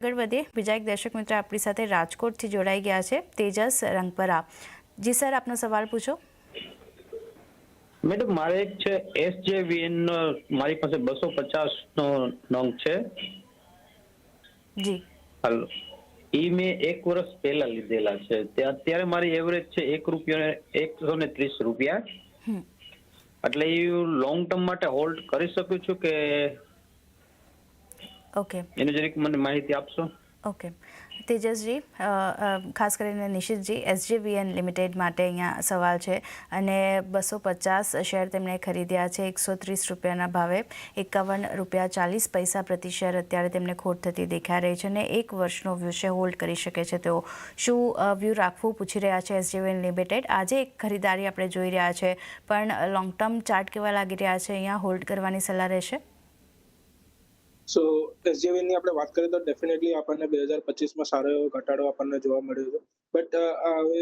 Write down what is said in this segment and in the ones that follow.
આગળ વધીએ બીજા એક દર્શક મિત્ર આપણી સાથે રાજકોટથી જોડાઈ ગયા છે તેજસ રંગપરા। જી સર, આપનો સવાલ પૂછો। મેડમ, મારે એક છે SJVN મારી પાસે 250 નો નંગ છે। જી હાલો, ઈ મેં 1 વર્ષ પહેલા લીધેલા છે। અત્યારે મારી એવરેજ છે ₹130। એટલે એ લોંગ ટર્મ માટે હોલ્ડ કરી શકું છું કે ઓકે એની જરીક મને માહિતી આપશો? ઓકે તેજસજી, ખાસ કરીને નિશિતજી, SJVN લિમિટેડ માટે અહીંયા સવાલ છે અને 250 શેર તેમણે ખરીદ્યા છે ₹130 ભાવે। ₹51.40 પ્રતિ શેર અત્યારે તેમને ખોટ થતી દેખાઈ રહી છે અને 1 વર્ષનો વ્યૂ છે, હોલ્ડ કરી શકે છે તેઓ। શું વ્યૂ રાખવું પૂછી રહ્યા છે SJVN લિમિટેડ। આજે એક ખરીદારી આપણે જોઈ રહ્યા છે, પણ લોંગ ટર્મ ચાર્ટ કેવા લાગી રહ્યા છે, અહીંયા હોલ્ડ કરવાની સલાહ રહેશે? સો SJVN ની આપણે વાત કરીએ તો ડેફિનેટલી આપણને 2025માં સારો એવો ઘટાડો આપણને જોવા મળ્યો છે, બટ હવે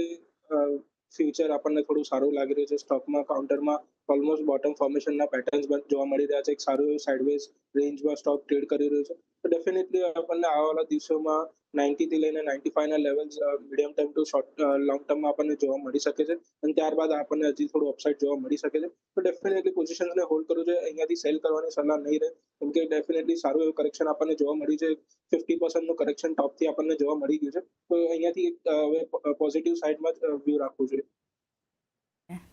ફ્યુચર આપણને થોડું સારું લાગી રહ્યું છે। સ્ટોકમાં કાઉન્ટરમાં ઓલમોસ્ટ બોટમ ફોર્મેશનના પેટર્ન્સ જોવા મળી રહ્યા છે। એક સારું એવું સાઇડવેઝ રેન્જમાં સ્ટોક ટ્રેડ કરી રહ્યું છે, તો ડેફિનેટલી આપણને આવવાના દિવસોમાં 90 થી લઈને 95 ના levels medium term to short long ટર્મમાં આપણને જોવા મળી શકે છે અને ત્યારબાદ આપણને હજી થોડું અપસાઇડ જોવા મળી શકે છે। તો ડેફિનેટલી પોઝિશન્સને હોલ્ડ કરવું જોઈએ, અહીંયાથી સેલ કરવાની સલાહ નહીં રહે, કેમ કે ડેફિનેટલી સારું એવું કરેક્શન આપણને જોવા મળ્યું છે। 50% નું કરેક્શન ટોપથી આપણને જોવા મળી ગયું છે, તો અહીંયાથી હવે પોઝિટિવ સાઇડમાં જ વ્યૂ રાખવું જોઈએ।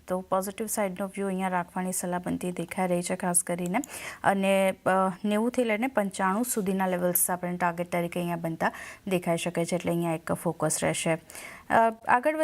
તો પોઝિટિવ સાઇડનો વ્યૂ અહીંયા રાખવાની સલાહ બનતી દેખાઈ રહી છે ખાસ કરીને, અને 90થી લઈને 95 સુધીના લેવલ્સ આપણે ટાર્ગેટ તરીકે અહીંયા બનતા દેખાઈ શકે છે, એટલે અહીંયા એક ફોકસ રહેશે। આગળ